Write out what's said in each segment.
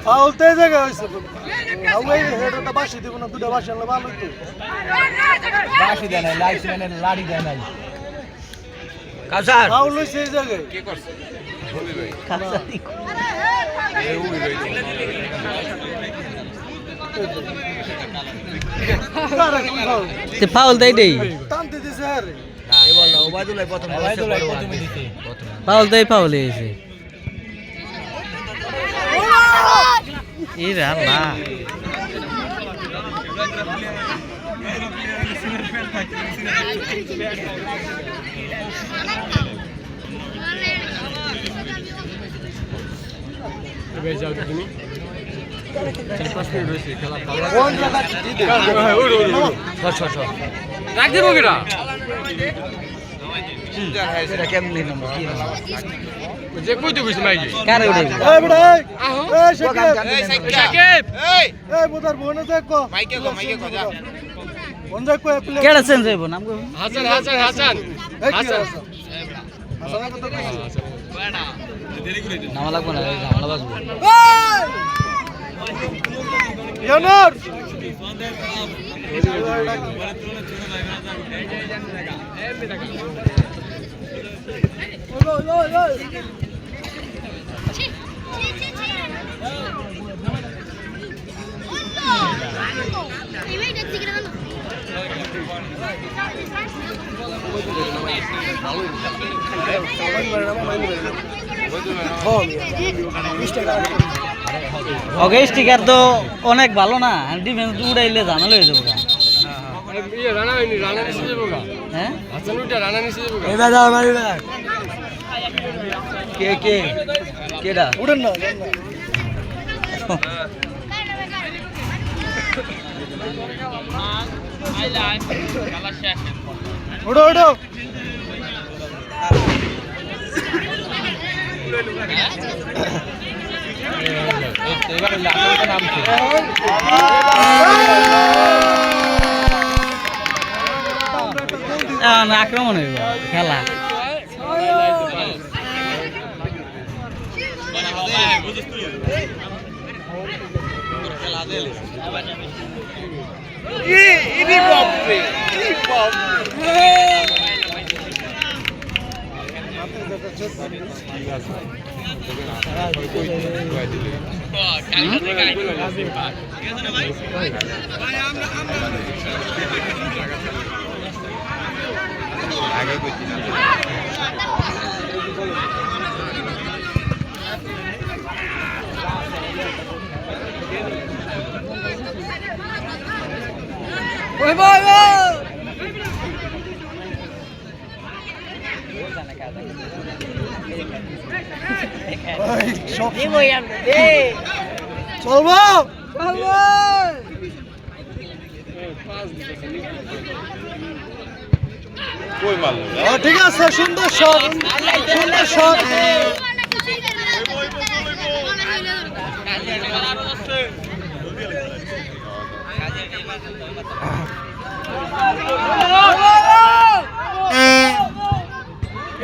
foul তে জায়গা হইছে ওই হেডটা বাসি দিব না দুটো বাসি আনলে ভালো হতো বাসি দেয় নাই লাইসেন্স লাড়ি দেয় নাই কাউসার ফাউল হইছে এই জায়গায় কে করছে ভূমি ভাই কাউসার এই উড়ি ভাই তে ফাউল দেই দেই টানতে দিছে আরে এই বল না ওবায়দুল্লাহ প্রথমে দিতে ফাউল দেই ফাউল হইছে ইরে আল্লাহ বেজাও তুমি রাখ দেবো কিরা কেমনি নম্বর কি যে কই তো কইছ মাইকে কারে উড়ে এই বড় এই এই সাকিব এই এই বুদার বোনে দেখো মাইকে কো যা কোন যাক কো প্লে কেডা চেঞ্জ হইব নাম কো হাসান হাসান নামা লাগবো না ঝামেলা বাজবো ইয়ানোর ওকে স্টিকার তো অনেক ভালো না ডিফেন্স উড়াইলে ঝামেলা হয়ে যাবো রানা নিচে যাবো গা হ্যাঁ হাসান উঠে রানা নিচে যাবো গা এবার যাও মারি না কে কেডা উড়েন না উড়ো উড়ো আক্রমণ হইব খেলা চলবো কই মারলো ঠিক আছে সুন্দর শট সুন্দর শট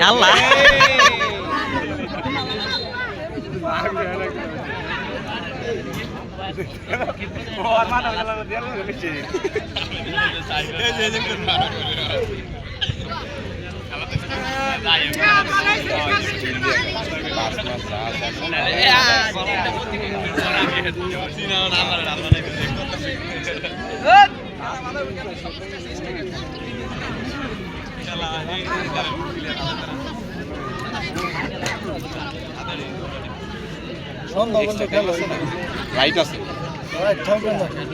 আল্লাহ রাইট আছে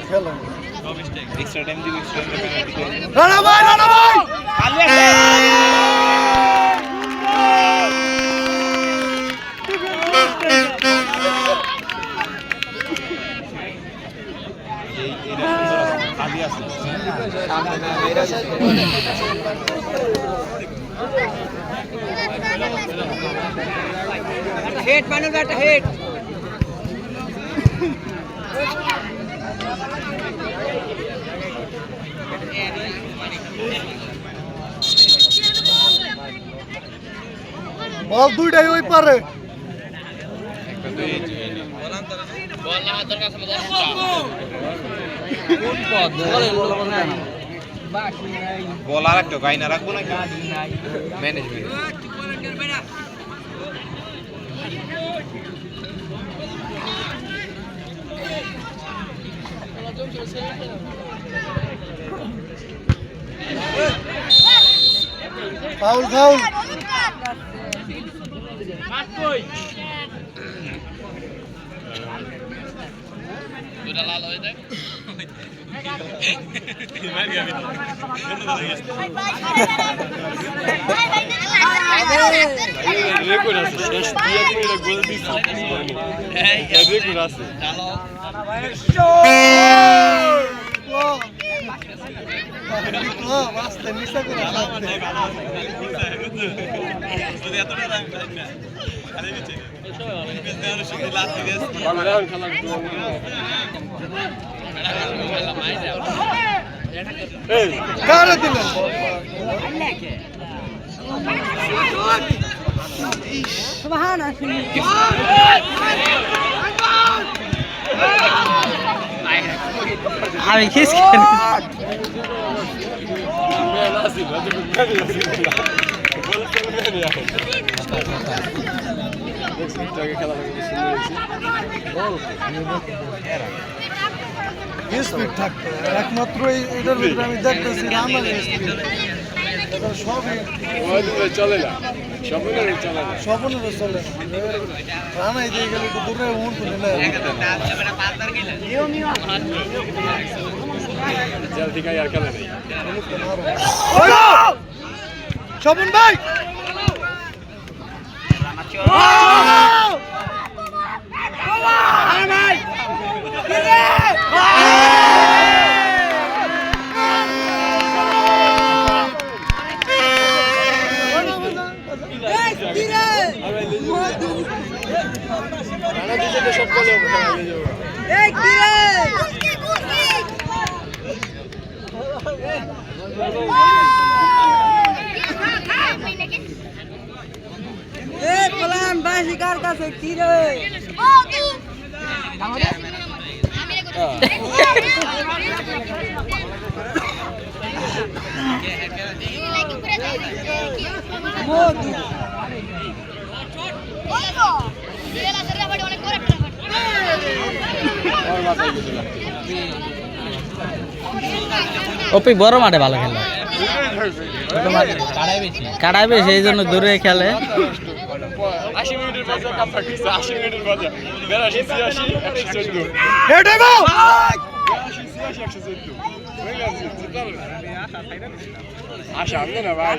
খেলো এক্সট্রা টাইম দিব এক্সট্রা টাইম রানা ভাই খালি আছে হেড মানুষ একটা হেড বল দুইটাই ওই পারে একটা তো এই যে বল আর একটা গাইনা রাখবো নাকি ম্যানেজমেন্ট ফাউল ফাউল রেকর্ড আছে শেষ দিয়ে কইরা গোল দিছি রেকর্ড আছে বাস্তে নিচে করে কারে দিলেন আমি কিস স্পিড থাকতো একমাত্র এটার ভিতরে আমি দেখতেছি রানার স্পিড সবই চলে না স্বপ্নের চলে না স্বপ্নেরও চলে রানাই দিয়ে গেলে একটু দূরে মন করে জলদি আর খেলা নেই স্বপন ভাই কার কাছে কি রে ওপি বড় মাঠে ভালো খেলে কাড়াই বেশি এই জন্য দূরে খেলে 80 মিনিটের মাঝে কাম থাকছে 80 মিনিটের মাঝে 82 86 114 হেডে বাউ 82 86 114 হয়ে গেছে জিতলাম আশা আমনে না ভাই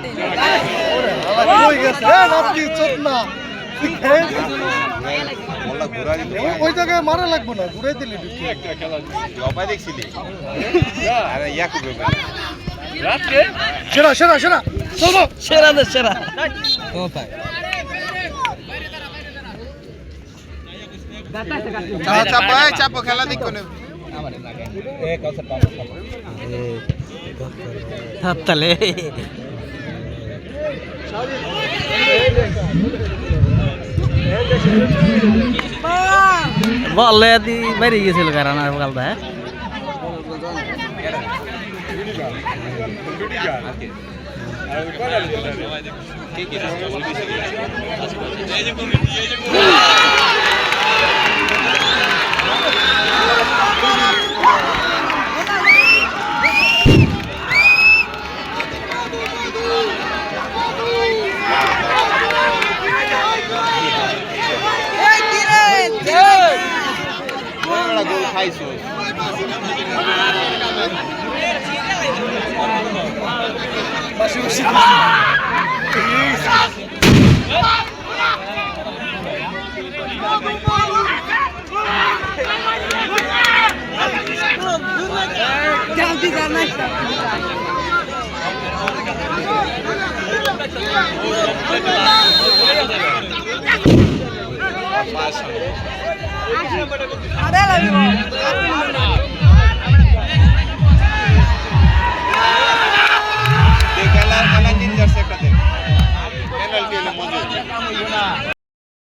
হয়ে গেছে আপনি চোট না বললা ঘোরা দিতে ওই জায়গায় মারা লাগবে না ঘুরে দিলি একটা খেলা জবাই দেখছিলি আরে ইয়াকুব রাতে সেরা সেরা সেরা চলো সেরা দে সেরা কোথায় চাপো খেলা দেখো না হাততালে বল দি বাইরে গেছিল কারণ আর কালটা খাইছো জলদি জানা আরে লাগবে খেলা খেলা 3 4 একটা দেন পেনাল্টি হলে মজা কাম হইব না